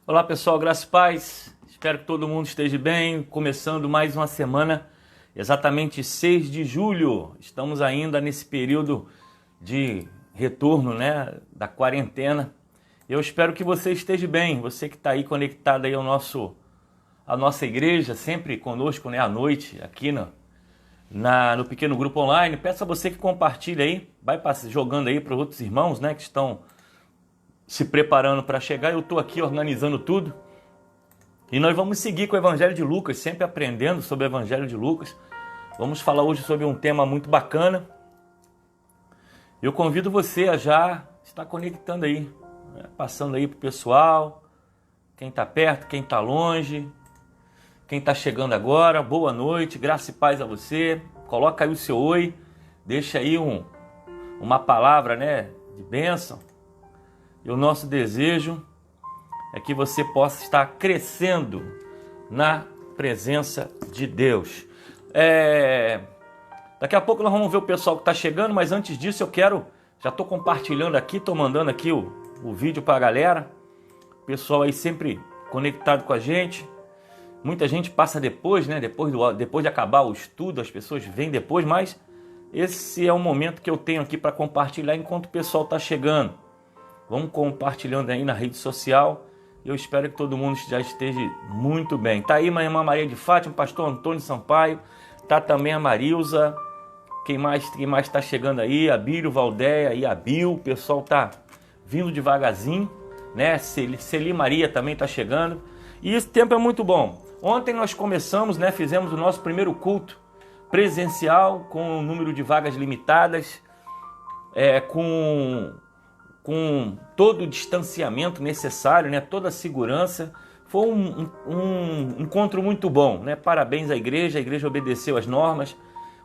Olá pessoal, graça e paz, espero que todo mundo esteja bem, começando mais uma semana, exatamente 6 de julho, estamos ainda nesse período de retorno, né, da quarentena. Eu espero que você esteja bem, você que está aí conectado aí à nossa igreja, sempre conosco, né, à noite, aqui no pequeno grupo online. Peço a você que compartilhe aí, vai jogando aí para os outros irmãos, né, que estão se preparando para chegar. Eu estou aqui organizando tudo e nós vamos seguir com o Evangelho de Lucas, sempre aprendendo sobre o Evangelho de Lucas. Vamos falar hoje sobre um tema muito bacana. Eu convido você a já estar conectando aí, né? Passando aí para o pessoal, quem está perto, quem está longe, quem está chegando agora. Boa noite, graça e paz a você. Coloca aí o seu oi, deixa aí uma palavra, né, de bênção. E o nosso desejo é que você possa estar crescendo na presença de Deus. Daqui a pouco nós vamos ver o pessoal que está chegando, mas antes disso já estou compartilhando aqui, estou mandando aqui o vídeo para a galera. O pessoal aí sempre conectado com a gente. Muita gente passa depois, né? Depois de acabar o estudo, as pessoas vêm depois, mas esse é o momento que eu tenho aqui para compartilhar enquanto o pessoal está chegando. Vamos compartilhando aí na rede social. Eu espero que todo mundo já esteja muito bem. Tá aí a irmã Maria de Fátima, pastor Antônio Sampaio. Tá também a Marilza. Quem mais está chegando aí? A Bílio, Valdeia e a Bil. O pessoal tá vindo devagarzinho, né? Celi Maria também tá chegando. E esse tempo é muito bom. Ontem nós começamos, né? Fizemos o nosso primeiro culto presencial com um número de vagas limitadas, com todo o distanciamento necessário, né? Toda a segurança. Foi um encontro muito bom, né? Parabéns à igreja, a igreja obedeceu as normas,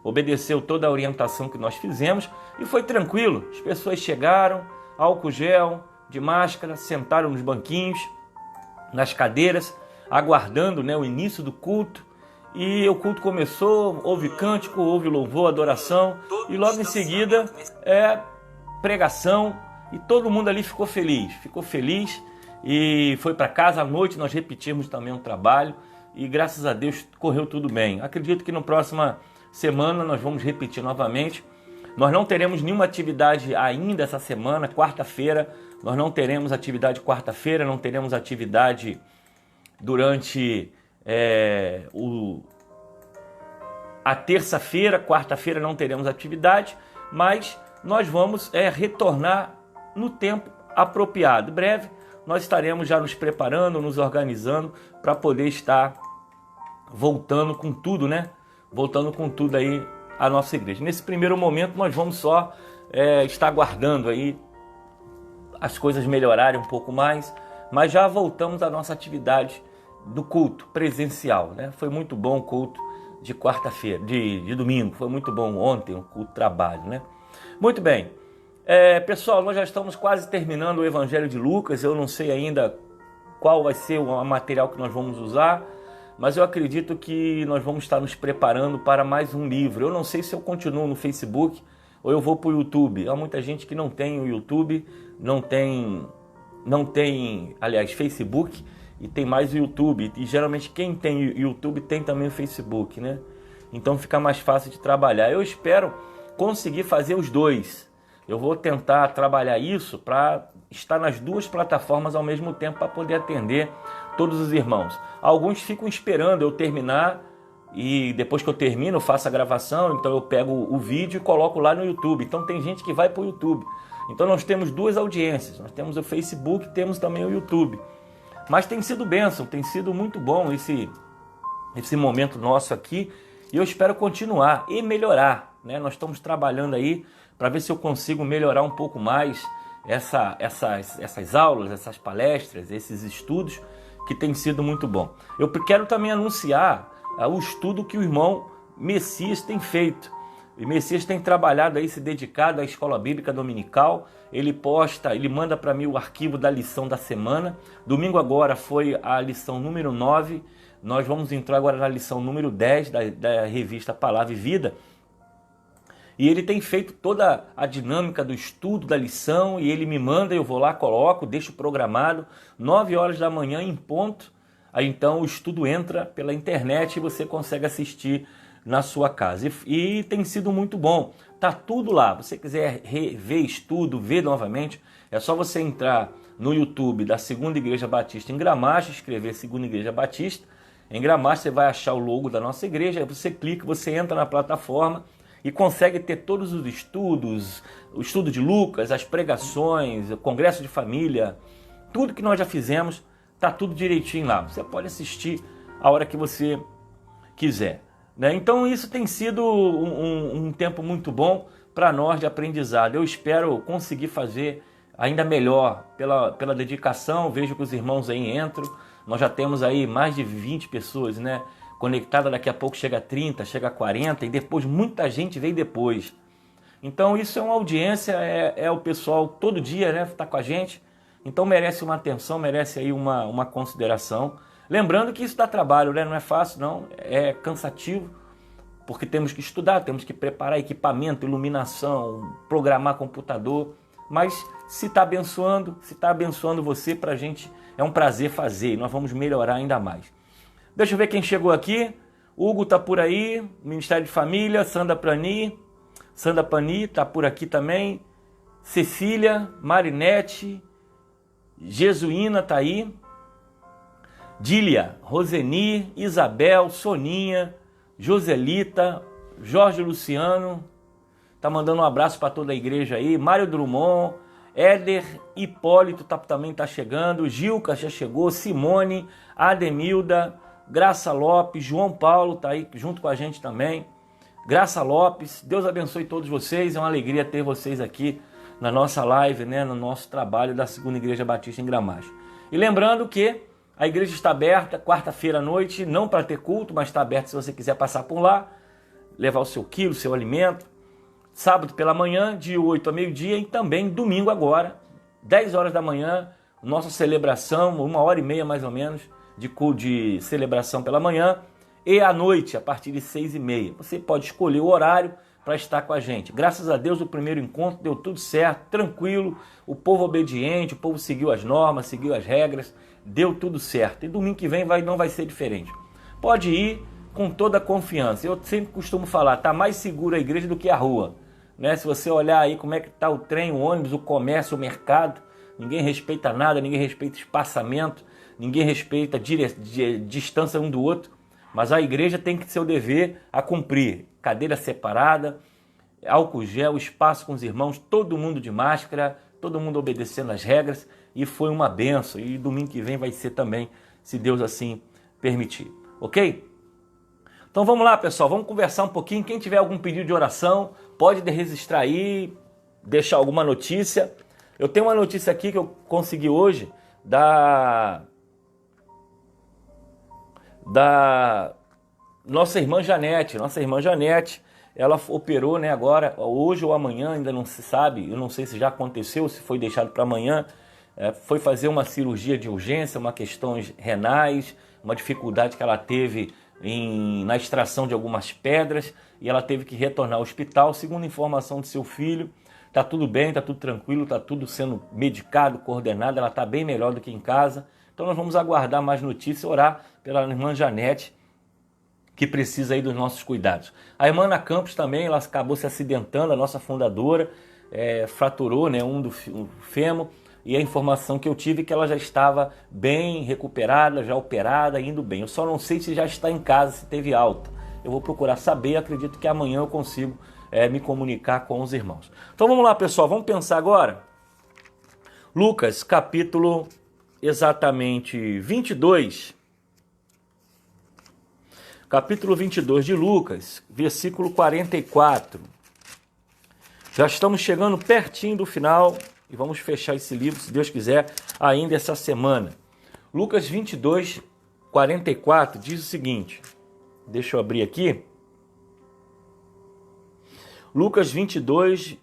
obedeceu toda a orientação que nós fizemos e foi tranquilo. As pessoas chegaram, álcool gel, de máscara, sentaram nos banquinhos, nas cadeiras, aguardando, né, o início do culto. E o culto começou, houve cântico, houve louvor, adoração e logo em seguida pregação. E todo mundo ali ficou feliz e foi para casa. À noite nós repetimos também um trabalho e graças a Deus correu tudo bem. Acredito que na próxima semana nós vamos repetir novamente. Nós não teremos nenhuma atividade ainda essa semana, quarta-feira. Nós não teremos atividade quarta-feira, não teremos atividade durante a terça-feira. Quarta-feira não teremos atividade, mas nós vamos retornar no tempo apropriado. Em breve nós estaremos já nos preparando, nos organizando para poder estar voltando com tudo, né? Voltando com tudo aí a nossa igreja. Nesse primeiro momento nós vamos só estar aguardando aí as coisas melhorarem um pouco mais, mas já voltamos à nossa atividade do culto presencial, né? Foi muito bom o culto de quarta-feira, de domingo, foi muito bom ontem o culto de trabalho, né? Muito bem. Pessoal, nós já estamos quase terminando o Evangelho de Lucas. Eu não sei ainda qual vai ser o material que nós vamos usar, mas eu acredito que nós vamos estar nos preparando para mais um livro. Eu não sei se eu continuo no Facebook ou eu vou para o YouTube. Há muita gente que não tem o YouTube, não tem, aliás, Facebook, e tem mais o YouTube. E geralmente quem tem o YouTube tem também o Facebook, né? Então fica mais fácil de trabalhar. Eu espero conseguir fazer os dois. Eu vou tentar trabalhar isso para estar nas duas plataformas ao mesmo tempo para poder atender todos os irmãos. Alguns ficam esperando eu terminar e depois que eu termino eu faço a gravação, então eu pego o vídeo e coloco lá no YouTube. Então tem gente que vai para o YouTube. Então nós temos duas audiências, nós temos o Facebook, temos também o YouTube. Mas tem sido bênção, tem sido muito bom esse momento nosso aqui e eu espero continuar e melhorar, né? Nós estamos trabalhando aí para ver se eu consigo melhorar um pouco mais essas aulas, essas palestras, esses estudos que tem sido muito bom. Eu quero também anunciar o estudo que o irmão Messias tem feito. O Messias tem trabalhado aí, se dedicado à escola bíblica dominical. Ele manda para mim o arquivo da lição da semana. Domingo agora foi a lição número 9. Nós vamos entrar agora na lição número 10 da revista Palavra e Vida. E ele tem feito toda a dinâmica do estudo, da lição, e ele me manda, eu vou lá, coloco, deixo programado, 9 horas da manhã em ponto. Aí então o estudo entra pela internet e você consegue assistir na sua casa. E tem sido muito bom. Tá tudo lá. Se você quiser rever estudo, ver novamente, é só você entrar no YouTube da Segunda Igreja Batista em Gramacho, escrever Segunda Igreja Batista. Em Gramacho você vai achar o logo da nossa igreja, aí você clica, você entra na plataforma e consegue ter todos os estudos, o estudo de Lucas, as pregações, o congresso de família, tudo que nós já fizemos, tá tudo direitinho lá. Você pode assistir a hora que você quiser, né? Então isso tem sido um tempo muito bom para nós de aprendizado. Eu espero conseguir fazer ainda melhor pela dedicação. Vejo que os irmãos aí entram. Nós já temos aí mais de 20 pessoas, né, conectada. Daqui a pouco chega a 30, chega a 40 e depois muita gente vem depois. Então isso é uma audiência, é o pessoal todo dia, né, tá com a gente. Então merece uma atenção, merece aí uma consideração. Lembrando que isso dá trabalho, né? Não é fácil não, é cansativo, porque temos que estudar, temos que preparar equipamento, iluminação, programar computador. Mas se está abençoando você, para a gente é um prazer fazer, e nós vamos melhorar ainda mais. Deixa eu ver quem chegou aqui. Hugo está por aí, Ministério de Família, Sandra Pani está por aqui também. Cecília, Marinete, Jesuína está aí. Dília, Roseni, Isabel, Soninha, Joselita, Jorge Luciano, tá mandando um abraço para toda a igreja aí. Mário Drummond, Éder, Hipólito também tá chegando, Gilca já chegou, Simone, Ademilda, Graça Lopes, João Paulo tá aí junto com a gente também. Graça Lopes, Deus abençoe todos vocês, é uma alegria ter vocês aqui na nossa live, né, no nosso trabalho da Segunda Igreja Batista em Gramacho. E lembrando que a igreja está aberta quarta-feira à noite, não para ter culto, mas está aberta se você quiser passar por lá, levar o seu quilo, o seu alimento. Sábado pela manhã, de 8 a meio-dia, e também domingo agora, 10 horas da manhã, nossa celebração, 1h30 mais ou menos, de celebração pela manhã, e à noite, a partir de 6h30. Você pode escolher o horário para estar com a gente. Graças a Deus, o primeiro encontro deu tudo certo, tranquilo, o povo obediente, o povo seguiu as normas, seguiu as regras, deu tudo certo. E domingo que vem não vai ser diferente. Pode ir com toda a confiança. Eu sempre costumo falar, está mais segura a igreja do que a rua, né? Se você olhar aí como é que está o trem, o ônibus, o comércio, o mercado, ninguém respeita nada, ninguém respeita espaçamento, ninguém respeita distância um do outro, mas a igreja tem que ser o dever a cumprir. Cadeira separada, álcool gel, espaço com os irmãos, todo mundo de máscara, todo mundo obedecendo as regras, e foi uma benção. E domingo que vem vai ser também, se Deus assim permitir. Ok? Então vamos lá, pessoal, vamos conversar um pouquinho. Quem tiver algum pedido de oração, pode registrar aí, deixar alguma notícia. Eu tenho uma notícia aqui que eu consegui hoje da nossa irmã Janete. Nossa irmã Janete, ela operou, né, agora, hoje ou amanhã, ainda não se sabe, eu não sei se já aconteceu, se foi deixado para amanhã. Foi fazer uma cirurgia de urgência, uma questões renais, uma dificuldade que ela teve na extração de algumas pedras, e ela teve que retornar ao hospital. Segundo informação do seu filho, tá tudo bem, tá tudo tranquilo, tá tudo sendo medicado, coordenado, ela tá bem melhor do que em casa. Então nós vamos aguardar mais notícias, orar pela irmã Janete, que precisa aí dos nossos cuidados. A irmã Ana Campos também, ela acabou se acidentando, a nossa fundadora, fraturou, né, um fêmur, e a informação que eu tive é que ela já estava bem recuperada, já operada, indo bem. Eu só não sei se já está em casa, se teve alta. Eu vou procurar saber, acredito que amanhã eu consigo me comunicar com os irmãos. Então vamos lá, pessoal, vamos pensar agora. Lucas, capítulo exatamente 22. Capítulo 22 de Lucas, versículo 44. Já estamos chegando pertinho do final e vamos fechar esse livro, se Deus quiser, ainda essa semana. Lucas 22, 44 diz o seguinte, deixa eu abrir aqui. Lucas 22,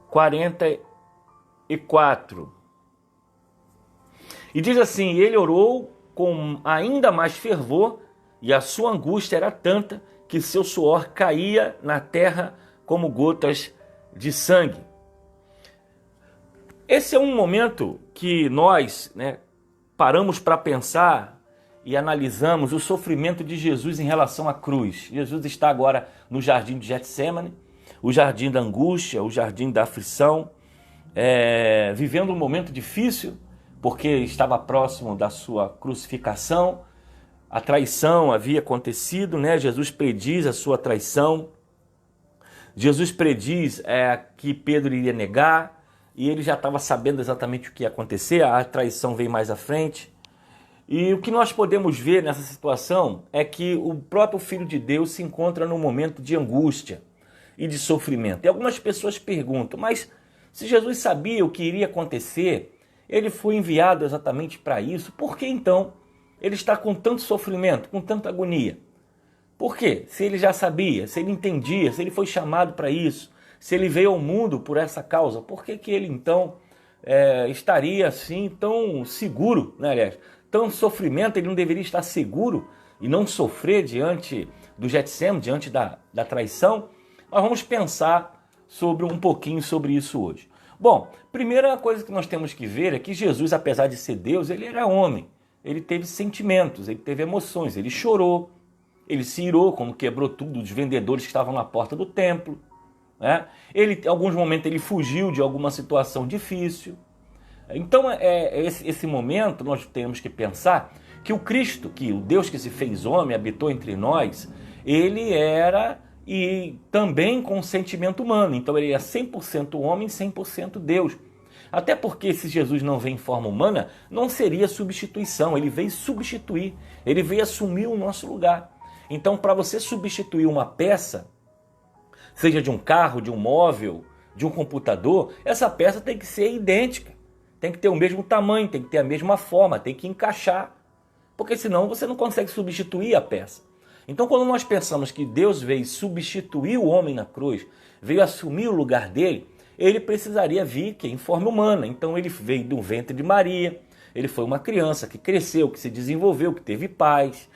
44. E diz assim, ele orou com ainda mais fervor, e a sua angústia era tanta que seu suor caía na terra como gotas de sangue. Esse é um momento que nós, paramos para pensar e analisamos o sofrimento de Jesus em relação à cruz. Jesus está agora no jardim de Getsêmani, o jardim da angústia, o jardim da aflição, vivendo um momento difícil, porque estava próximo da sua crucificação. A traição havia acontecido, Jesus prediz a sua traição. Jesus prediz que Pedro iria negar, e ele já estava sabendo exatamente o que ia acontecer. A traição veio mais à frente. E o que nós podemos ver nessa situação é que o próprio Filho de Deus se encontra num momento de angústia e de sofrimento. E algumas pessoas perguntam, mas se Jesus sabia o que iria acontecer, ele foi enviado exatamente para isso, por que então ele está com tanto sofrimento, com tanta agonia? Por quê? Se ele já sabia, se ele entendia, se ele foi chamado para isso, se ele veio ao mundo por essa causa, por que ele então estaria assim tão seguro, aliás, tão sofrimento? Ele não deveria estar seguro e não sofrer diante do Getsêmani, diante da traição? Nós vamos pensar um pouquinho sobre isso hoje. Bom, primeira coisa que nós temos que ver é que Jesus, apesar de ser Deus, ele era homem. Ele teve sentimentos, ele teve emoções, ele chorou, ele se irou quando quebrou tudo dos vendedores que estavam na porta do templo. Ele, em alguns momentos, ele fugiu de alguma situação difícil. Então, esse momento nós temos que pensar que o Cristo, que o Deus que se fez homem, habitou entre nós, ele era e também com sentimento humano. Então ele é 100% homem, 100% Deus. Até porque se Jesus não vem em forma humana, não seria substituição. Ele veio substituir, ele veio assumir o nosso lugar. Então, para você substituir uma peça, seja de um carro, de um móvel, de um computador, essa peça tem que ser idêntica. Tem que ter o mesmo tamanho, tem que ter a mesma forma, tem que encaixar. Porque senão você não consegue substituir a peça. Então, quando nós pensamos que Deus veio substituir o homem na cruz, veio assumir o lugar dele, ele precisaria vir em forma humana. Então, ele veio do ventre de Maria, ele foi uma criança que cresceu, que se desenvolveu, que teve pais,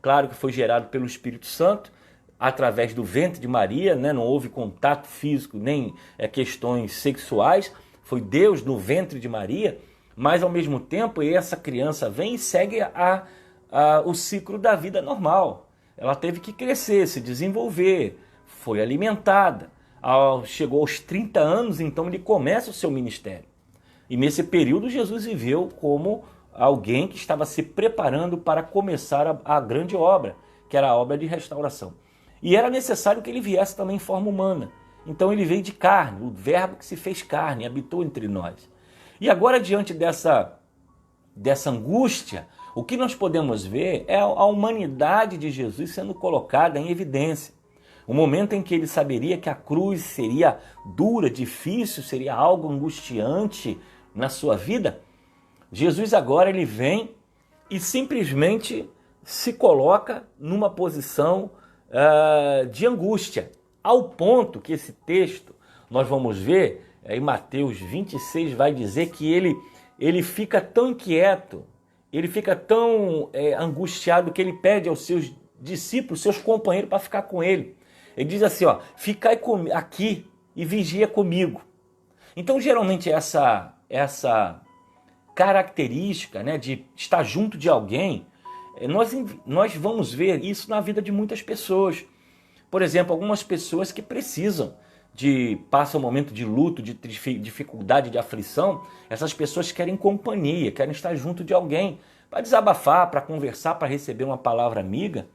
Claro que foi gerado pelo Espírito Santo, através do ventre de Maria, não houve contato físico, nem questões sexuais, foi Deus no ventre de Maria, mas ao mesmo tempo essa criança vem e segue o ciclo da vida normal. Ela teve que crescer, se desenvolver, foi alimentada. Chegou aos 30 anos, então ele começa o seu ministério. E nesse período Jesus viveu como alguém que estava se preparando para começar a grande obra, que era a obra de restauração. E era necessário que ele viesse também em forma humana. Então ele veio de carne, o verbo que se fez carne, habitou entre nós. E agora, diante dessa angústia, o que nós podemos ver é a humanidade de Jesus sendo colocada em evidência. O momento em que ele saberia que a cruz seria dura, difícil, seria algo angustiante na sua vida, Jesus agora ele vem e simplesmente se coloca numa posição de angústia, ao ponto que esse texto, nós vamos ver, em Mateus 26 vai dizer que ele fica tão inquieto, ele fica tão angustiado que ele pede aos seus discípulos, seus companheiros, para ficar com ele. Ele diz assim, ficai aqui e vigia comigo. Então, geralmente, essa característica de estar junto de alguém, nós vamos ver isso na vida de muitas pessoas. Por exemplo, algumas pessoas que passam um momento de luto, de dificuldade, de aflição, essas pessoas querem companhia, querem estar junto de alguém, para desabafar, para conversar, para receber uma palavra amiga.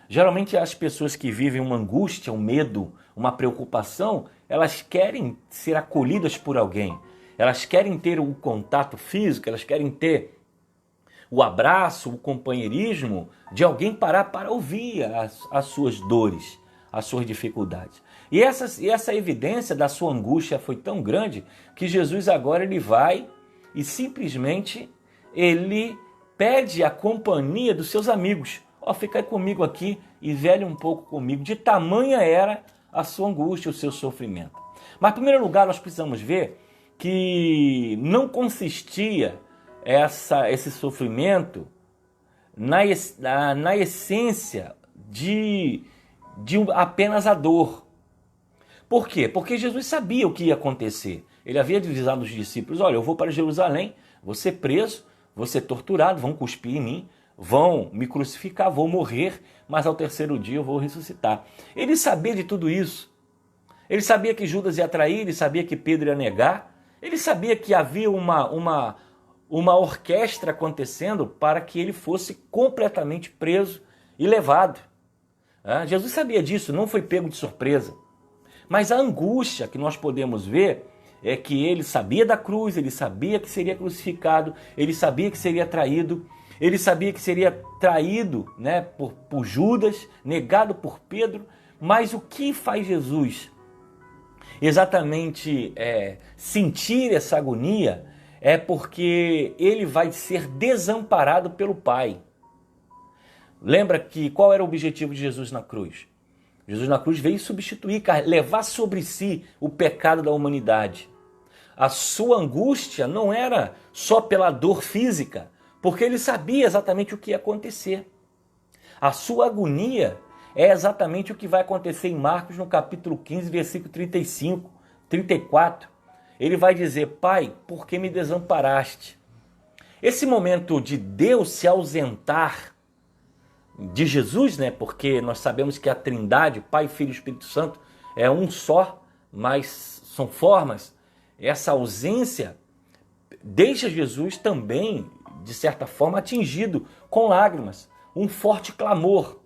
Geralmente as pessoas que vivem uma angústia, um medo, uma preocupação, elas querem ser acolhidas por alguém, elas querem ter o contato físico, elas querem ter o abraço, o companheirismo de alguém para ouvir as suas dores, as suas dificuldades. E essa evidência da sua angústia foi tão grande que Jesus agora ele vai e simplesmente ele pede a companhia dos seus amigos. Fica comigo aqui e vele um pouco comigo. De tamanha era a sua angústia, o seu sofrimento. Mas, em primeiro lugar, nós precisamos ver que não consistia esse sofrimento na essência de apenas a dor. Por quê? Porque Jesus sabia o que ia acontecer. Ele havia avisado os discípulos, olha, eu vou para Jerusalém, vou ser preso, vou ser torturado, vão cuspir em mim, vão me crucificar, vou morrer, mas ao terceiro dia eu vou ressuscitar. Ele sabia de tudo isso. Ele sabia que Judas ia trair, ele sabia que Pedro ia negar, ele sabia que havia uma orquestra acontecendo para que ele fosse completamente preso e levado. Jesus sabia disso, não foi pego de surpresa. Mas a angústia que nós podemos ver é que ele sabia da cruz, ele sabia que seria crucificado, ele sabia que seria traído, ele sabia que seria traído, né, por Judas, negado por Pedro. Mas o que faz Jesus exatamente sentir essa agonia é porque ele vai ser desamparado pelo Pai. Lembra que qual era o objetivo de Jesus na cruz? Jesus na cruz veio substituir, levar sobre si o pecado da humanidade. A sua angústia não era só pela dor física, porque ele sabia exatamente o que ia acontecer. A sua agonia é exatamente o que vai acontecer em Marcos no capítulo 15, versículo 35, 34. Ele vai dizer, Pai, por que me desamparaste? Esse momento de Deus se ausentar de Jesus, né? Porque nós sabemos que a Trindade, Pai, Filho e Espírito Santo, é um só, mas são formas. Essa ausência deixa Jesus também, de certa forma, atingido com lágrimas, um forte clamor.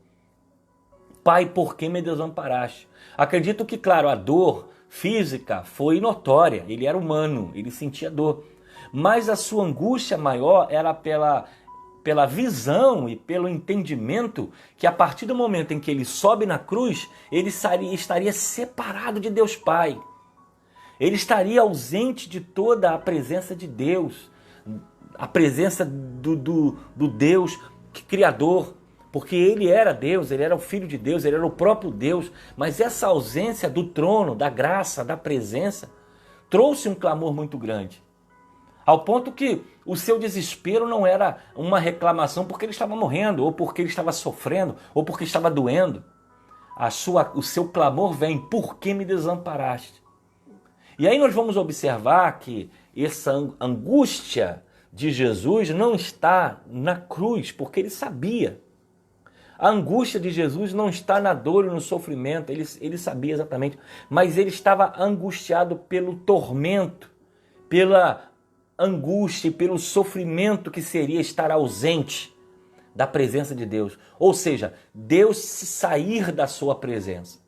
Pai, por que me desamparaste? Acredito que, claro, a dor física foi notória, ele era humano, ele sentia dor, mas a sua angústia maior era pela visão e pelo entendimento que a partir do momento em que ele sobe na cruz, ele estaria separado de Deus Pai. Ele estaria ausente de toda a presença de Deus, a presença do Deus Criador, porque ele era Deus, ele era o Filho de Deus, ele era o próprio Deus, mas essa ausência do trono, da graça, da presença, trouxe um clamor muito grande. Ao ponto que o seu desespero não era uma reclamação porque ele estava morrendo, ou porque ele estava sofrendo, ou porque estava doendo. O seu clamor vem, por que me desamparaste? E aí nós vamos observar que essa angústia de Jesus não está na cruz, porque ele sabia. A angústia de Jesus não está na dor e no sofrimento, ele sabia exatamente, mas ele estava angustiado pelo tormento, pela angústia e pelo sofrimento que seria estar ausente da presença de Deus. Ou seja, Deus sair da sua presença.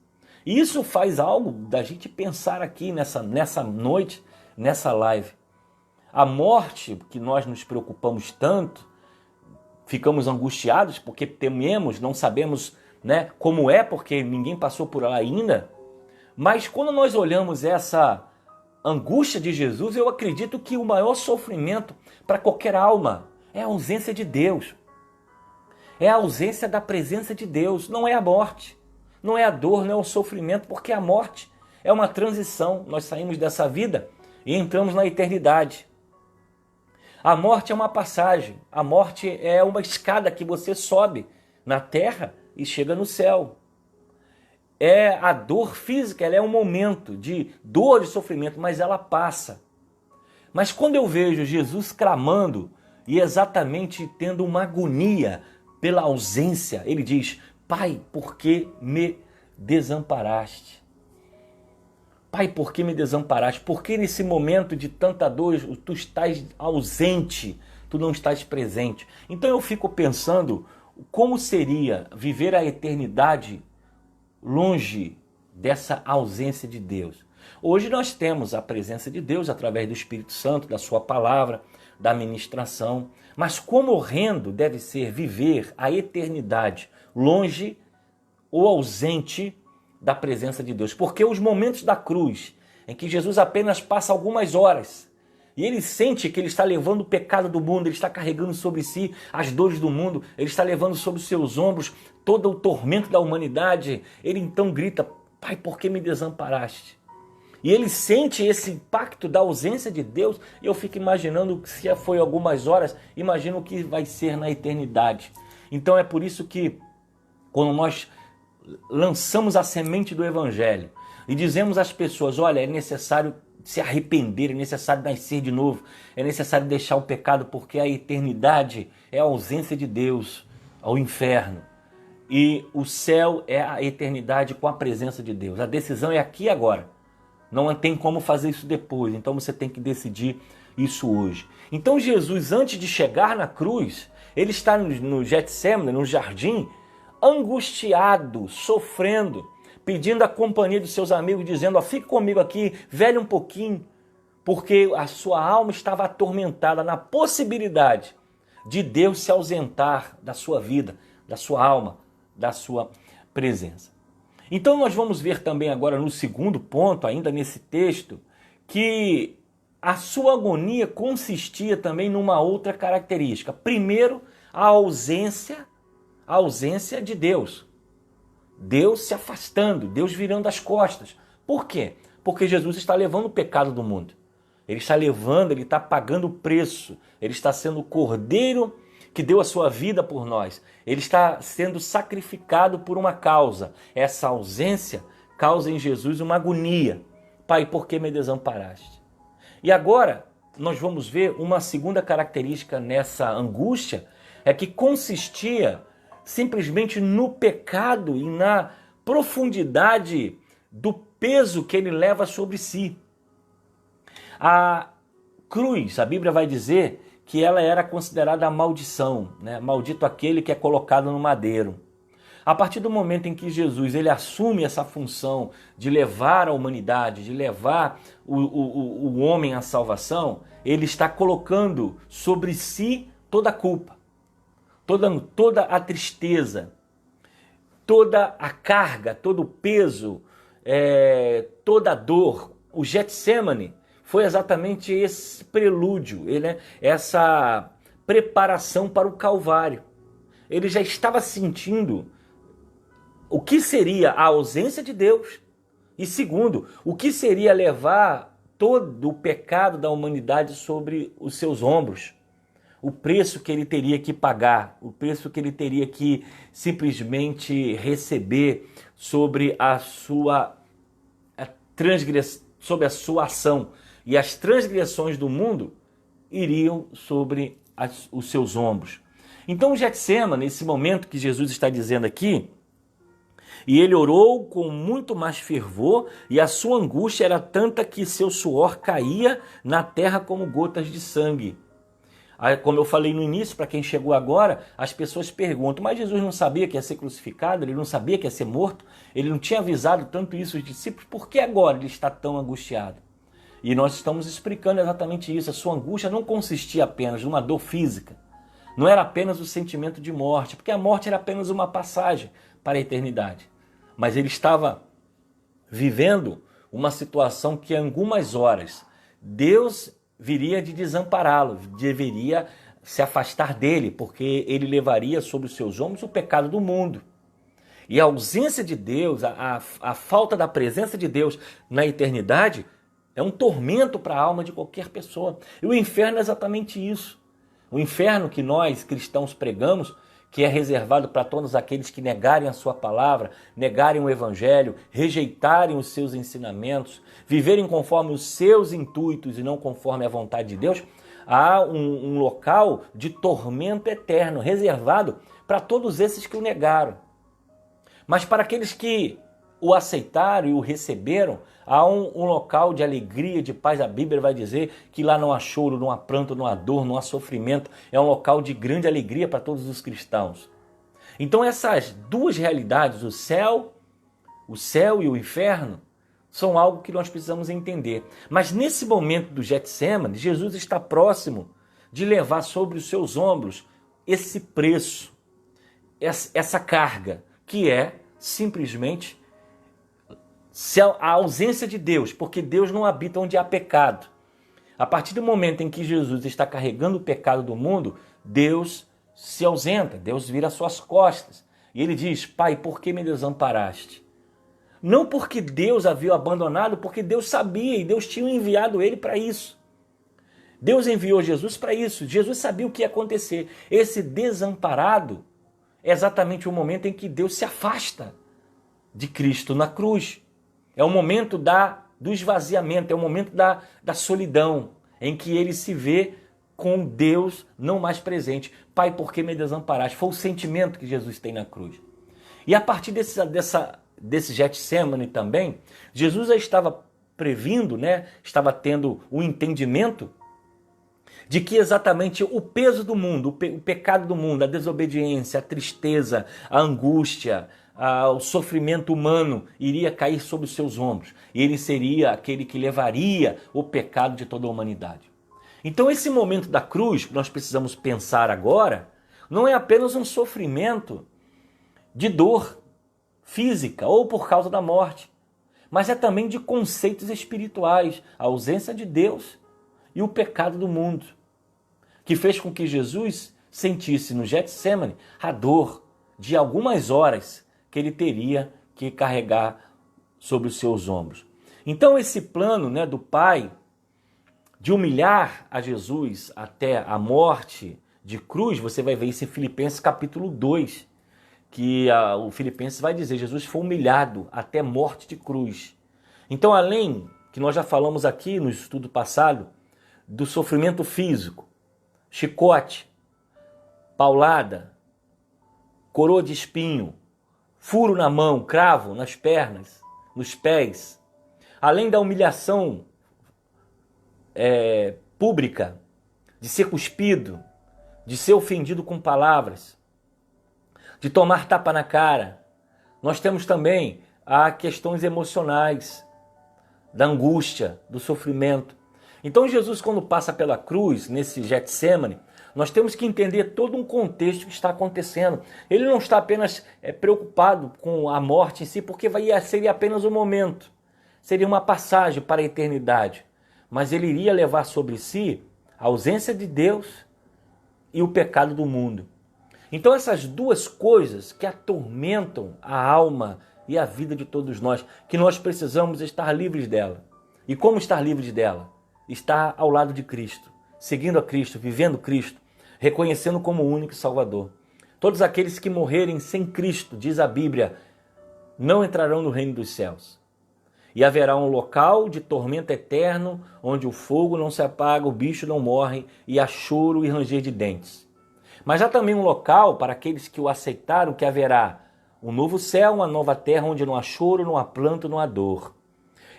E isso faz algo da gente pensar aqui nessa noite, nessa live. A morte, que nós nos preocupamos tanto, ficamos angustiados porque tememos, não sabemos, né, como é, porque ninguém passou por ela ainda. Mas quando nós olhamos essa angústia de Jesus, eu acredito que o maior sofrimento para qualquer alma é a ausência de Deus. É a ausência da presença de Deus, não é a morte. Não é a dor, não é o sofrimento, porque a morte é uma transição. Nós saímos dessa vida e entramos na eternidade. A morte é uma passagem. A morte é uma escada que você sobe na terra e chega no céu. É a dor física, ela é um momento de dor e sofrimento, mas ela passa. Mas quando eu vejo Jesus clamando e exatamente tendo uma agonia pela ausência, ele diz, Pai, por que me desamparaste? Pai, por que me desamparaste? Por que nesse momento de tanta dor tu estás ausente, tu não estás presente? Então eu fico pensando como seria viver a eternidade longe dessa ausência de Deus. Hoje nós temos a presença de Deus através do Espírito Santo, da sua palavra, da ministração. Mas quão horrendo deve ser viver a eternidade longe ou ausente da presença de Deus. Porque os momentos da cruz, em que Jesus apenas passa algumas horas, e ele sente que ele está levando o pecado do mundo, ele está carregando sobre si as dores do mundo, ele está levando sobre os seus ombros todo o tormento da humanidade, ele então grita, Pai, por que me desamparaste? E ele sente esse impacto da ausência de Deus, e eu fico imaginando que se foi algumas horas, imagino o que vai ser na eternidade. Então é por isso que quando nós lançamos a semente do Evangelho e dizemos às pessoas, olha, é necessário se arrepender, é necessário nascer de novo, é necessário deixar o pecado, porque a eternidade é a ausência de Deus, ao inferno. E o céu é a eternidade com a presença de Deus. A decisão é aqui e agora. Não tem como fazer isso depois, então você tem que decidir isso hoje. Então Jesus, antes de chegar na cruz, ele está no Getsemane, no jardim, angustiado, sofrendo, pedindo a companhia dos seus amigos, dizendo, ó, fique comigo aqui, velhe um pouquinho, porque a sua alma estava atormentada na possibilidade de Deus se ausentar da sua vida, da sua alma, da sua presença. Então nós vamos ver também agora no segundo ponto, ainda nesse texto, que a sua agonia consistia também numa outra característica. Primeiro, a ausência de Deus. Deus se afastando, Deus virando as costas. Por quê? Porque Jesus está levando o pecado do mundo. Ele está pagando o preço. Ele está sendo o cordeiro que deu a sua vida por nós. Ele está sendo sacrificado por uma causa. Essa ausência causa em Jesus uma agonia. Pai, por que me desamparaste? E agora nós vamos ver uma segunda característica nessa angústia, é que consistia simplesmente no pecado e na profundidade do peso que ele leva sobre si. A cruz, a Bíblia vai dizer que ela era considerada a maldição, né? Maldito aquele que é colocado no madeiro. A partir do momento em que Jesus ele assume essa função de levar a humanidade, de levar o homem à salvação, ele está colocando sobre si toda a culpa, toda a tristeza, toda a carga, todo o peso, toda a dor. O Getsemane foi exatamente esse prelúdio, essa preparação para o Calvário. Ele já estava sentindo o que seria a ausência de Deus e, segundo, o que seria levar todo o pecado da humanidade sobre os seus ombros. O preço que ele teria que pagar, o preço que ele teria que simplesmente receber sobre a sua sobre a sua ação. E as transgressões do mundo iriam sobre os seus ombros. Então o Getsemane, nesse momento que Jesus está dizendo aqui, e ele orou com muito mais fervor, e a sua angústia era tanta que seu suor caía na terra como gotas de sangue. Como eu falei no início, para quem chegou agora, as pessoas perguntam, mas Jesus não sabia que ia ser crucificado, ele não sabia que ia ser morto, ele não tinha avisado tanto isso aos discípulos, por que agora ele está tão angustiado? E nós estamos explicando exatamente isso. A sua angústia não consistia apenas numa dor física. Não era apenas o sentimento de morte, porque a morte era apenas uma passagem para a eternidade. Mas ele estava vivendo uma situação que em algumas horas Deus viria de desampará-lo, deveria se afastar dele, porque ele levaria sobre os seus ombros o pecado do mundo. E a ausência de Deus, a falta da presença de Deus na eternidade é um tormento para a alma de qualquer pessoa. E o inferno é exatamente isso. O inferno que nós cristãos pregamos, que é reservado para todos aqueles que negarem a sua palavra, negarem o evangelho, rejeitarem os seus ensinamentos, viverem conforme os seus intuitos e não conforme a vontade de Deus, há um local de tormento eterno, reservado para todos esses que o negaram. Mas para aqueles que o aceitaram e o receberam, há um local de alegria, de paz. A Bíblia vai dizer que lá não há choro, não há pranto, não há dor, não há sofrimento. É um local de grande alegria para todos os cristãos. Então essas duas realidades, o céu e o inferno, são algo que nós precisamos entender. Mas nesse momento do Getsemane, Jesus está próximo de levar sobre os seus ombros esse preço, essa carga, que é simplesmente a ausência de Deus, porque Deus não habita onde há pecado. A partir do momento em que Jesus está carregando o pecado do mundo, Deus se ausenta, Deus vira as suas costas. E ele diz, Pai, por que me desamparaste? Não porque Deus havia abandonado, porque Deus sabia e Deus tinha enviado ele para isso. Deus enviou Jesus para isso. Jesus sabia o que ia acontecer. Esse desamparado é exatamente o momento em que Deus se afasta de Cristo na cruz. É o momento do esvaziamento, é o momento da solidão, em que ele se vê com Deus não mais presente. Pai, por que me desamparaste? Foi o sentimento que Jesus tem na cruz. E a partir desse Getsemane também, Jesus já estava previndo, né? Estava tendo o entendimento de que exatamente o peso do mundo, o pecado do mundo, a desobediência, a tristeza, a angústia, o sofrimento humano iria cair sobre os seus ombros. E ele seria aquele que levaria o pecado de toda a humanidade. Então esse momento da cruz, que nós precisamos pensar agora, não é apenas um sofrimento de dor física ou por causa da morte, mas é também de conceitos espirituais, a ausência de Deus e o pecado do mundo, que fez com que Jesus sentisse no Getsemane a dor de algumas horas que ele teria que carregar sobre os seus ombros. Então esse plano, né, do Pai de humilhar a Jesus até a morte de cruz, você vai ver isso em Filipenses capítulo 2, que o Filipenses vai dizer, Jesus foi humilhado até morte de cruz. Então, além, que nós já falamos aqui no estudo passado, do sofrimento físico, chicote, paulada, coroa de espinho, furo na mão, cravo nas pernas, nos pés, além da humilhação pública, de ser cuspido, de ser ofendido com palavras, de tomar tapa na cara. Nós temos também as questões emocionais, da angústia, do sofrimento. Então Jesus, quando passa pela cruz, nesse Getsemane, nós temos que entender todo um contexto que está acontecendo. Ele não está apenas preocupado com a morte em si, porque seria apenas um momento, seria uma passagem para a eternidade. Mas ele iria levar sobre si a ausência de Deus e o pecado do mundo. Então essas duas coisas que atormentam a alma e a vida de todos nós, que nós precisamos estar livres dela. E como estar livres dela? Estar ao lado de Cristo, seguindo a Cristo, vivendo Cristo, reconhecendo como o único Salvador. Todos aqueles que morrerem sem Cristo, diz a Bíblia, não entrarão no reino dos céus. E haverá um local de tormento eterno, onde o fogo não se apaga, o bicho não morre, e há choro e ranger de dentes. Mas há também um local para aqueles que o aceitaram, que haverá um novo céu, uma nova terra, onde não há choro, não há pranto, não há dor.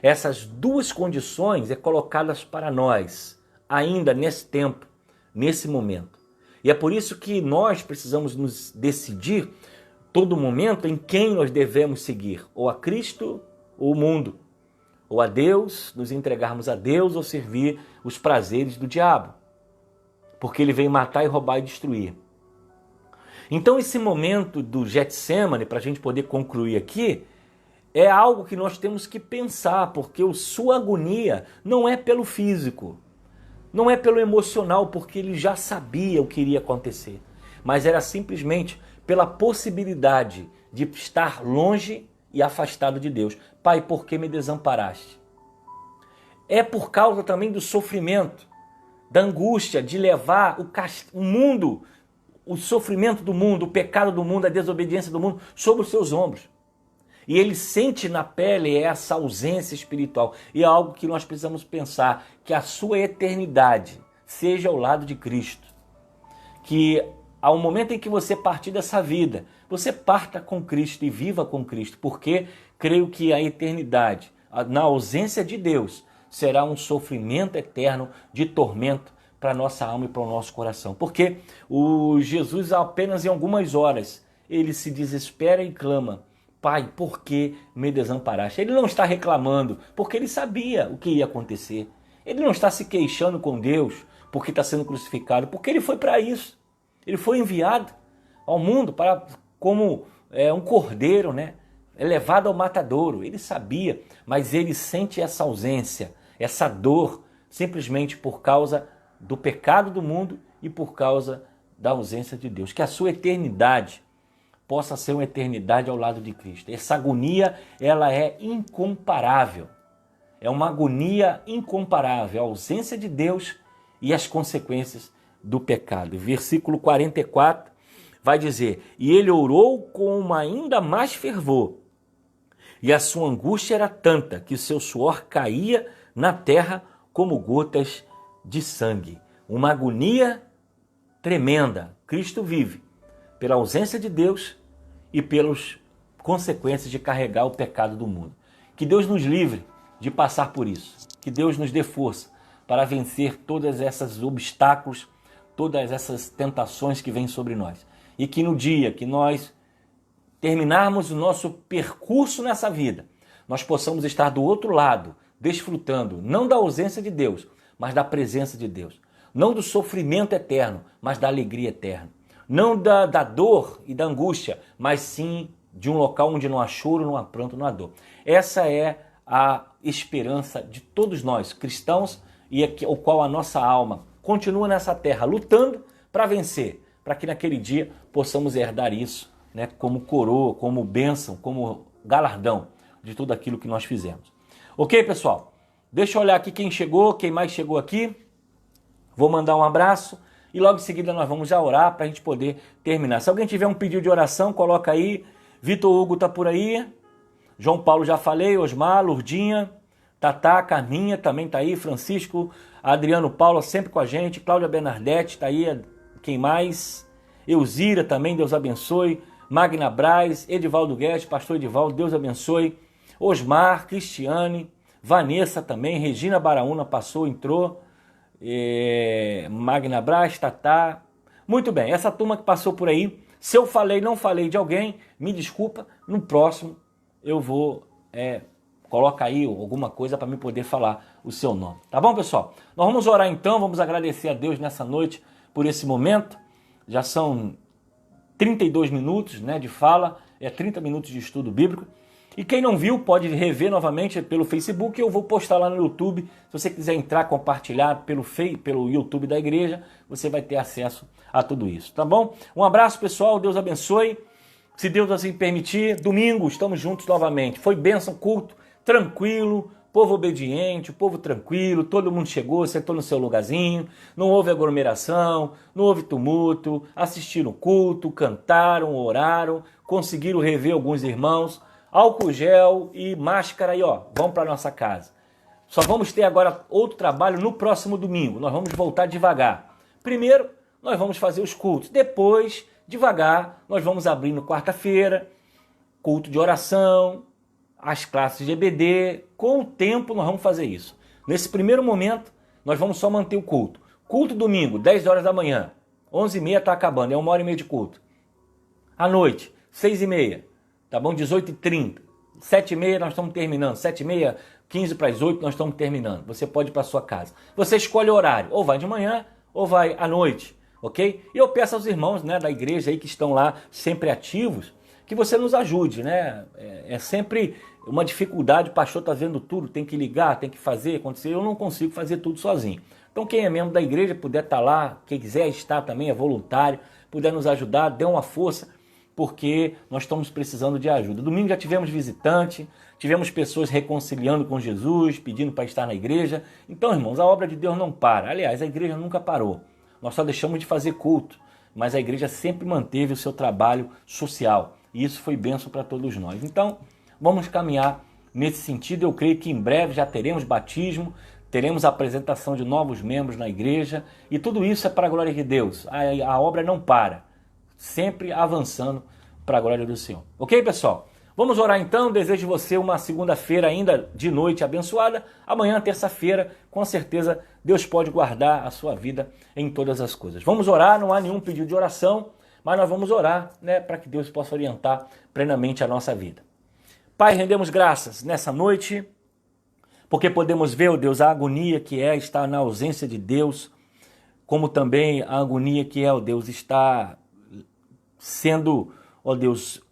Essas duas condições é colocadas para nós, ainda nesse tempo, nesse momento. E é por isso que nós precisamos nos decidir, todo momento, em quem nós devemos seguir, ou a Cristo ou o mundo. Ou a Deus, nos entregarmos a Deus, ou servir os prazeres do diabo. Porque ele veio matar e roubar e destruir. Então esse momento do Getsemane, para a gente poder concluir aqui, é algo que nós temos que pensar, porque sua agonia não é pelo físico, não é pelo emocional, porque ele já sabia o que iria acontecer, mas era simplesmente pela possibilidade de estar longe e afastado de Deus. Pai, por que me desamparaste? É por causa também do sofrimento, da angústia de levar o mundo, o sofrimento do mundo, o pecado do mundo, a desobediência do mundo sobre os seus ombros. E ele sente na pele essa ausência espiritual. E é algo que nós precisamos pensar, que a sua eternidade seja ao lado de Cristo. Que ao momento em que você partir dessa vida, você parta com Cristo e viva com Cristo. Porque creio que a eternidade, na ausência de Deus, será um sofrimento eterno de tormento para a nossa alma e para o nosso coração. Porque o Jesus, apenas em algumas horas, ele se desespera e clama, Pai, por que me desamparaste? Ele não está reclamando, porque ele sabia o que ia acontecer. Ele não está se queixando com Deus porque está sendo crucificado, porque ele foi para isso. Ele foi enviado ao mundo como um cordeiro, né? Levado ao matadouro. Ele sabia, mas ele sente essa ausência, essa dor, simplesmente por causa do pecado do mundo e por causa da ausência de Deus. Que a sua eternidade possa ser uma eternidade ao lado de Cristo. Essa agonia, ela é incomparável. É uma agonia incomparável, a ausência de Deus e as consequências do pecado. Versículo 44 vai dizer, e ele orou com ainda mais fervor, e a sua angústia era tanta que o seu suor caía na terra como gotas de sangue. Uma agonia tremenda. Cristo vive pela ausência de Deus e pelas consequências de carregar o pecado do mundo. Que Deus nos livre de passar por isso. Que Deus nos dê força para vencer todos esses obstáculos, todas essas tentações que vêm sobre nós. E que no dia que nós terminarmos o nosso percurso nessa vida, nós possamos estar do outro lado, desfrutando não da ausência de Deus, mas da presença de Deus. Não do sofrimento eterno, mas da alegria eterna. Não da dor e da angústia, mas sim de um local onde não há choro, não há pranto, não há dor. Essa é a esperança de todos nós, cristãos, e o qual a nossa alma continua nessa terra, lutando para vencer, para que naquele dia possamos herdar isso, né, como coroa, como bênção, como galardão de tudo aquilo que nós fizemos. Ok, pessoal? Deixa eu olhar aqui quem chegou, quem mais chegou aqui. Vou mandar um abraço e logo em seguida nós vamos já orar para a gente poder terminar. Se alguém tiver um pedido de oração, coloca aí. Vitor Hugo tá por aí. João Paulo já falei, Osmar, Lourdinha, Tatá, Carminha também tá aí, Francisco, Adriano Paulo sempre com a gente, Cláudia Bernadette tá aí, quem mais? Elzira também, Deus abençoe. Magna Braz, Edivaldo Guedes, pastor Edivaldo, Deus abençoe. Osmar, Cristiane, Vanessa também, Regina Baraúna passou, entrou. Magna Braz, Tatá. Muito bem, essa turma que passou por aí, se eu falei, não falei de alguém, me desculpa, no próximo eu vou colocar aí alguma coisa para me poder falar o seu nome. Tá bom, pessoal? Nós vamos orar então, vamos agradecer a Deus nessa noite por esse momento. Já são 32 minutos, né, de fala, 30 minutos de estudo bíblico. E quem não viu pode rever novamente pelo Facebook, eu vou postar lá no YouTube. Se você quiser entrar, compartilhar pelo YouTube da igreja, você vai ter acesso a tudo isso, tá bom? Um abraço, pessoal, Deus abençoe. Se Deus assim permitir, domingo estamos juntos novamente. Foi bênção, culto, tranquilo, povo obediente, o povo tranquilo, todo mundo chegou, sentou no seu lugarzinho, não houve aglomeração, não houve tumulto, assistiram o culto, cantaram, oraram, conseguiram rever alguns irmãos, álcool gel e máscara e vamos para nossa casa. Só vamos ter agora outro trabalho no próximo domingo, nós vamos voltar devagar. Primeiro, nós vamos fazer os cultos, depois, devagar, nós vamos abrir no quarta-feira, culto de oração, as classes de EBD, com o tempo nós vamos fazer isso. Nesse primeiro momento, nós vamos só manter o culto. Culto domingo, 10 horas da manhã, 11h30 está acabando, é 1h30 de culto. À noite, 6h30, tá bom? 18h30, 7h30 nós estamos terminando, 7h30, 15 para as 8 nós estamos terminando. Você pode ir para sua casa. Você escolhe o horário, ou vai de manhã, ou vai à noite, ok? E eu peço aos irmãos, né, da igreja aí que estão lá sempre ativos, que você nos ajude, né? É sempre uma dificuldade, o pastor está vendo tudo, tem que ligar, tem que fazer, acontecer, eu não consigo fazer tudo sozinho. Então quem é membro da igreja, puder estar lá, quem quiser estar também, é voluntário, puder nos ajudar, dê uma força, porque nós estamos precisando de ajuda. Domingo já tivemos visitante, tivemos pessoas reconciliando com Jesus, pedindo para estar na igreja. Então, irmãos, a obra de Deus não para. Aliás, a igreja nunca parou. Nós só deixamos de fazer culto, mas a igreja sempre manteve o seu trabalho social. E isso foi bênção para todos nós. Então, vamos caminhar nesse sentido. Eu creio que em breve já teremos batismo, teremos a apresentação de novos membros na igreja. E tudo isso é para a glória de Deus. A obra não para, sempre avançando para a glória do Senhor. Ok, pessoal? Vamos orar então. Desejo você uma segunda-feira ainda de noite abençoada. Amanhã, terça-feira, com certeza Deus pode guardar a sua vida em todas as coisas. Vamos orar, não há nenhum pedido de oração, mas nós vamos orar, né, para que Deus possa orientar plenamente a nossa vida. Pai, rendemos graças nessa noite, porque podemos ver, ó Deus, a agonia que é estar na ausência de Deus, como também a agonia que é, ó Deus, estar sendo, ó Deus,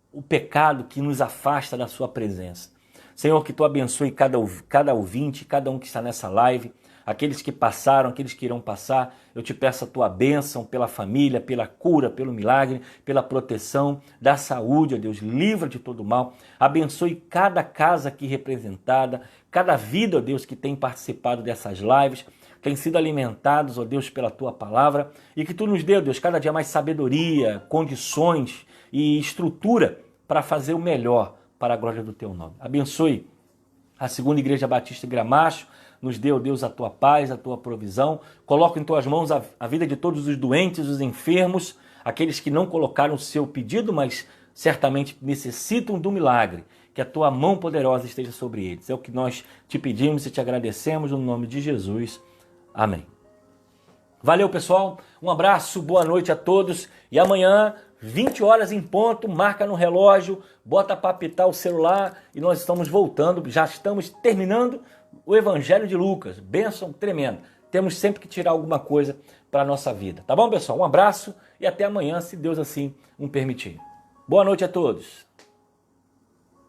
o pecado que nos afasta da sua presença. Senhor, que Tu abençoe cada ouvinte, cada um que está nessa live, aqueles que passaram, aqueles que irão passar. Eu te peço a Tua bênção pela família, pela cura, pelo milagre, pela proteção, da saúde, ó Deus, livra de todo mal. Abençoe cada casa aqui representada, cada vida, ó Deus, que tem participado dessas lives, tem sido alimentados, ó Deus, pela Tua palavra, e que Tu nos dê, ó Deus, cada dia mais sabedoria, condições e estrutura para fazer o melhor para a glória do teu nome. Abençoe a Segunda Igreja Batista em Gramacho, nos dê, ó Deus, a tua paz, a tua provisão. Coloca em tuas mãos a vida de todos os doentes, os enfermos, aqueles que não colocaram o seu pedido, mas certamente necessitam do milagre. Que a tua mão poderosa esteja sobre eles. É o que nós te pedimos e te agradecemos no nome de Jesus. Amém. Valeu, pessoal. Um abraço, boa noite a todos. E amanhã, 20 horas em ponto, marca no relógio, bota para apitar o celular e nós estamos voltando, já estamos terminando o Evangelho de Lucas. Bênção tremenda. Temos sempre que tirar alguma coisa para a nossa vida. Tá bom, pessoal? Um abraço e até amanhã, se Deus assim o permitir. Boa noite a todos.